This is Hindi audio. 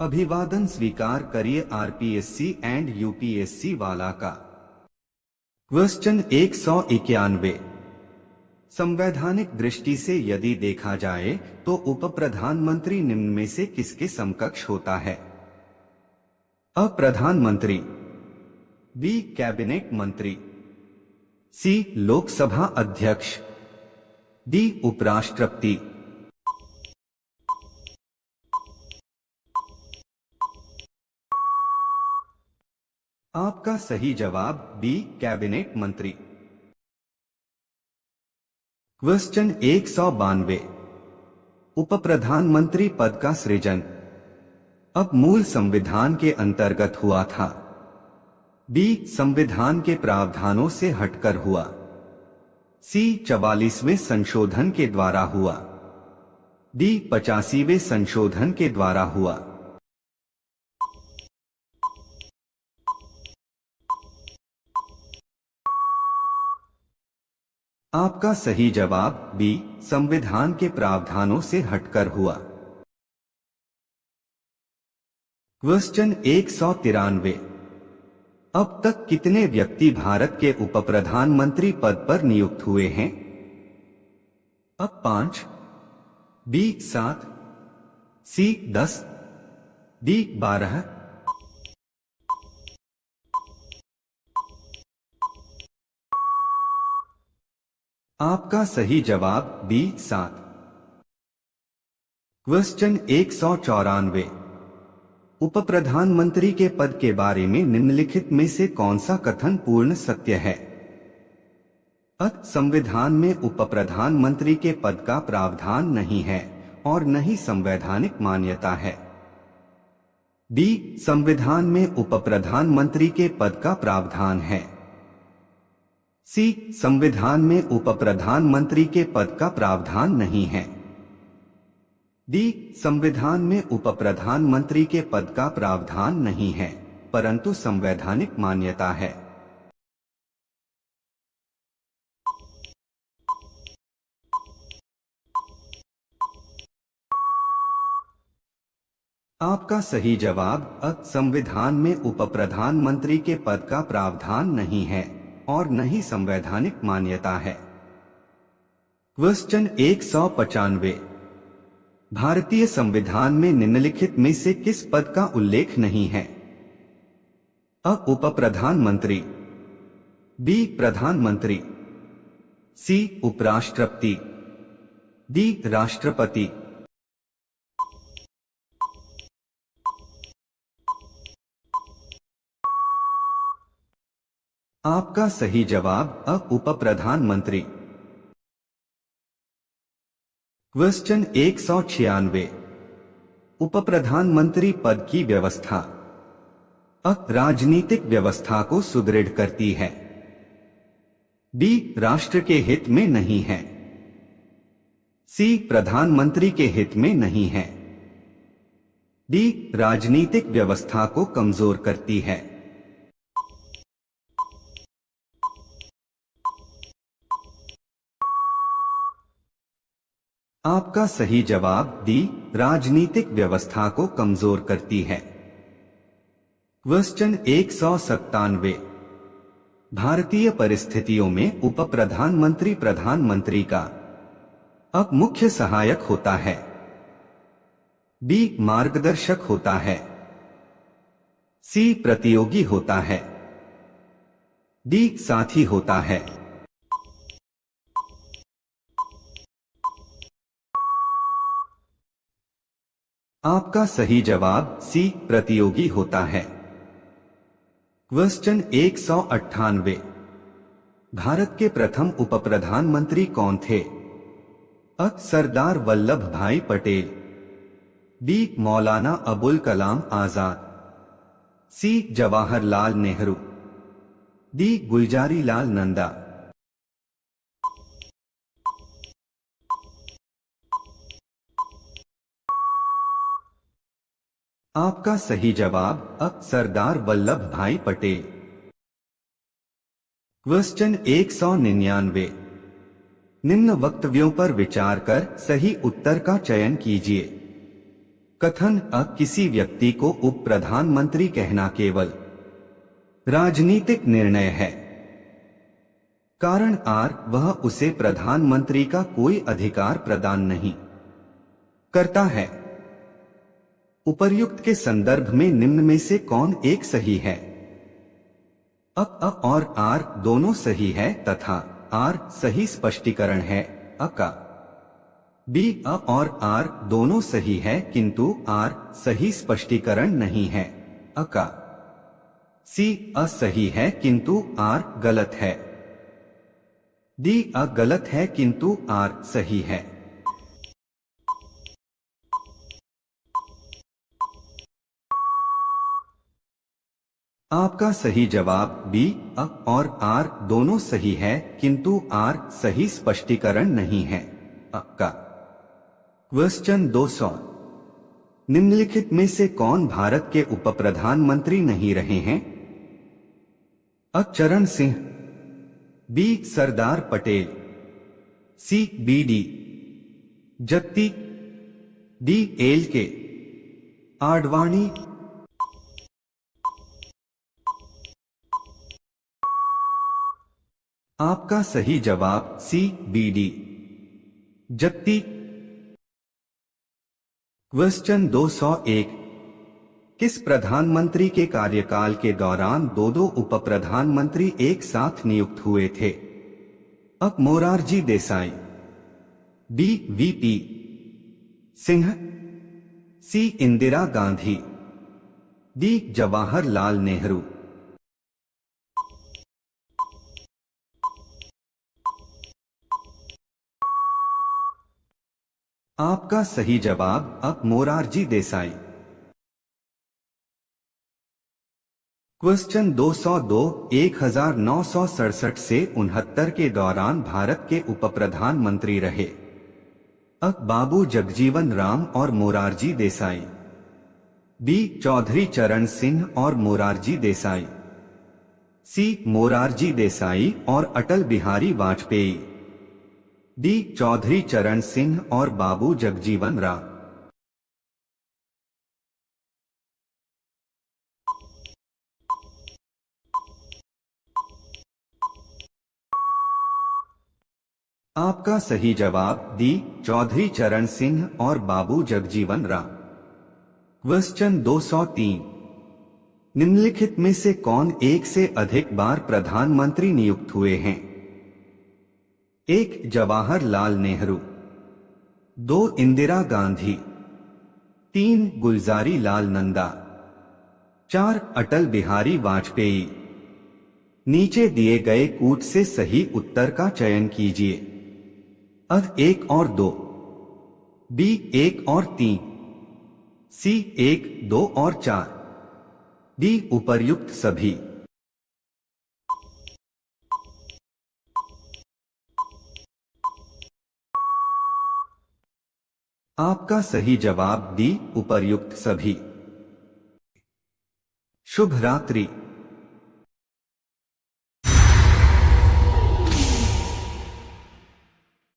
अभिवादन स्वीकार करिए आरपीएससी एंड यूपीएससी वाला का। क्वेश्चन 191। संवैधानिक दृष्टि से यदि देखा जाए तो उप प्रधानमंत्री निम्न में से किसके समकक्ष होता है? अ प्रधानमंत्री, बी कैबिनेट मंत्री, सी लोकसभा अध्यक्ष, डी उपराष्ट्रपति। आपका सही जवाब बी कैबिनेट मंत्री। क्वेश्चन 192। उप प्रधानमंत्री पद का सृजन अब मूल संविधान के अंतर्गत हुआ था, बी संविधान के प्रावधानों से हटकर हुआ, सी 44वें संशोधन के द्वारा हुआ, डी 85वें संशोधन के द्वारा हुआ। आपका सही जवाब बी संविधान के प्रावधानों से हटकर हुआ। क्वेश्चन 193। अब तक कितने व्यक्ति भारत के उप प्रधानमंत्री पद पर नियुक्त हुए हैं? अब 5, बी 7, सी 10, डी 12। आपका सही जवाब बी 7। क्वेश्चन 194। उप प्रधानमंत्री के पद के बारे में निम्नलिखित में से कौन सा कथन पूर्ण सत्य है? अ संविधान में उप प्रधानमंत्री के पद का प्रावधान नहीं है और न ही संवैधानिक मान्यता है, बी संविधान में उप प्रधानमंत्री के पद का प्रावधान है, सी संविधान में उप प्रधानमंत्री के पद का प्रावधान नहीं है, डी संविधान में उप प्रधानमंत्री के पद का प्रावधान नहीं है परंतु संवैधानिक मान्यता है। आपका सही जवाब अ संविधान में उप प्रधानमंत्री के पद का प्रावधान नहीं है और न ही संवैधानिक मान्यता है। क्वेश्चन 195। भारतीय संविधान में निम्नलिखित में से किस पद का उल्लेख नहीं है? अ उप प्रधानमंत्री, बी प्रधानमंत्री, सी उपराष्ट्रपति, डी राष्ट्रपति। आपका सही जवाब अ उप प्रधानमंत्री। क्वेश्चन 196। उप प्रधानमंत्री पद की व्यवस्था अ राजनीतिक व्यवस्था को सुदृढ़ करती है, बी राष्ट्र के हित में नहीं है, सी प्रधानमंत्री के हित में नहीं है, डी राजनीतिक व्यवस्था को कमजोर करती है। आपका सही जवाब डी राजनीतिक व्यवस्था को कमजोर करती है। क्वेश्चन 197। भारतीय परिस्थितियों में उप प्रधानमंत्री प्रधानमंत्री का अब मुख्य सहायक होता है, बी मार्गदर्शक होता है, सी प्रतियोगी होता है, डी साथी होता है। आपका सही जवाब सी प्रतियोगी होता है। क्वेश्चन 198। भारत के प्रथम उप प्रधानमंत्री कौन थे? अ सरदार वल्लभ भाई पटेल, बी मौलाना अबुल कलाम आजाद, सी जवाहरलाल नेहरू, डी गुलजारी लाल नंदा। आपका सही जवाब अ सरदार वल्लभ भाई पटेल। क्वेश्चन 199। निम्न वक्तव्यों पर विचार कर सही उत्तर का चयन कीजिए। कथन अ किसी व्यक्ति को उप प्रधानमंत्री कहना केवल राजनीतिक निर्णय है। कारण आर वह उसे प्रधानमंत्री का कोई अधिकार प्रदान नहीं करता है। उपर्युक्त के संदर्भ में निम्न में से कौन एक सही है? अ और आर दोनों सही है तथा आर सही स्पष्टीकरण है अ का। बी अ और आर दोनों सही है किंतु आर सही स्पष्टीकरण नहीं है अ का। सी असही है किंतु आर गलत है। डी अ गलत है किंतु आर सही है। आपका सही जवाब बी अ और आर दोनों सही है किंतु आर सही स्पष्टीकरण नहीं है अ का। क्वेश्चन 200 निम्नलिखित में से कौन भारत के उप प्रधानमंत्री नहीं रहे हैं? A Charan Singh, B Sardar Patel, C B D Jatti, D L K Advani. आपका सही जवाब C B D Jatti. Question 201 किस प्रधानमंत्री के कार्यकाल के दौरान दो उप प्रधानमंत्री एक साथ नियुक्त हुए थे? अ मोरारजी देसाई, बी वीपी सिंह, सी इंदिरा गांधी, डी जवाहरलाल नेहरू। आपका सही जवाब अ मोरारजी देसाई। क्वेश्चन 202 1967 से 69 के दौरान भारत के उप प्रधानमंत्री रहे? अ बाबू जगजीवन राम और मोरारजी देसाई, बी चौधरी चरण सिंह और मोरारजी देसाई, सी मोरारजी देसाई और अटल बिहारी वाजपेयी, डी चौधरी चरण सिंह और बाबू जगजीवन राम। आपका सही जवाब डी चौधरी चरण सिंह और बाबू जगजीवन राम। क्वेश्चन 203 निम्नलिखित में से कौन एक से अधिक बार प्रधानमंत्री नियुक्त हुए हैं? एक जवाहरलाल नेहरू, दो इंदिरा गांधी, तीन गुलजारी लाल नंदा, चार अटल बिहारी वाजपेयी। नीचे दिए गए कूट से सही उत्तर का चयन कीजिए। अ एक और दो, बी एक और तीन, सी एक दो और चार, डी उपर्युक्त सभी। आपका सही जवाब डी उपर्युक्त सभी। शुभ रात्रि।